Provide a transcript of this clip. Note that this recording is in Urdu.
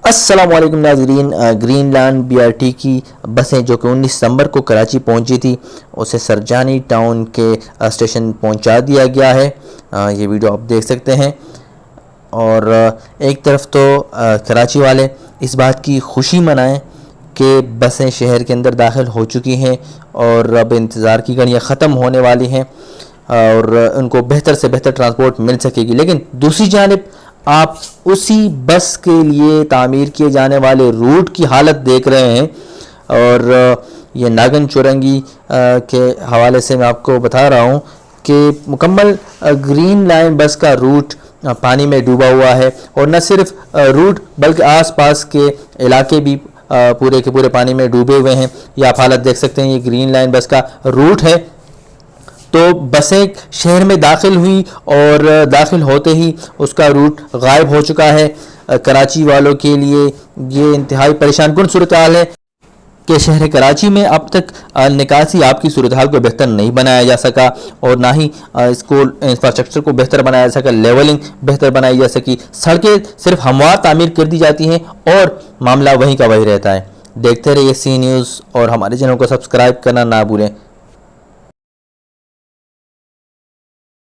السلام علیکم ناظرین، green land B R T کی بسیں جو کہ 19 دسمبر کو کراچی پہنچی تھی اسے سرجانی ٹاؤن کے اسٹیشن پہنچا دیا گیا ہے۔ یہ ویڈیو آپ دیکھ سکتے ہیں۔ اور ایک طرف تو کراچی والے اس بات کی خوشی منائیں کہ بسیں شہر کے اندر داخل ہو چکی ہیں اور اب انتظار کی گھڑیاں ختم ہونے والی ہیں اور ان کو بہتر سے بہتر ٹرانسپورٹ مل سکے گی، لیکن دوسری جانب آپ اسی بس کے لیے تعمیر کیے جانے والے روٹ کی حالت دیکھ رہے ہیں۔ اور یہ ناگن چورنگی کے حوالے سے میں آپ کو بتا رہا ہوں کہ مکمل گرین لائن بس کا روٹ پانی میں ڈوبا ہوا ہے، اور نہ صرف روٹ بلکہ آس پاس کے علاقے بھی پورے کے پورے پانی میں ڈوبے ہوئے ہیں۔ یہ آپ حالت دیکھ سکتے ہیں، یہ گرین لائن بس کا روٹ ہے۔ تو بسیں شہر میں داخل ہوئی اور داخل ہوتے ہی اس کا روٹ غائب ہو چکا ہے۔ کراچی والوں کے لیے یہ انتہائی پریشان کن صورتحال ہے کہ شہر کراچی میں اب تک نکاسی آپ کی صورتحال کو بہتر نہیں بنایا جا سکا، اور نہ ہی اس کو انفراسٹرکچر کو بہتر بنایا جا سکا، لیولنگ بہتر بنائی جا سکی۔ سڑکیں صرف ہموار تعمیر کر دی جاتی ہیں اور معاملہ وہیں کا وہی رہتا ہے۔ دیکھتے رہیے سی نیوز اور ہمارے چینل کو سبسکرائب کرنا نہ بھولیں۔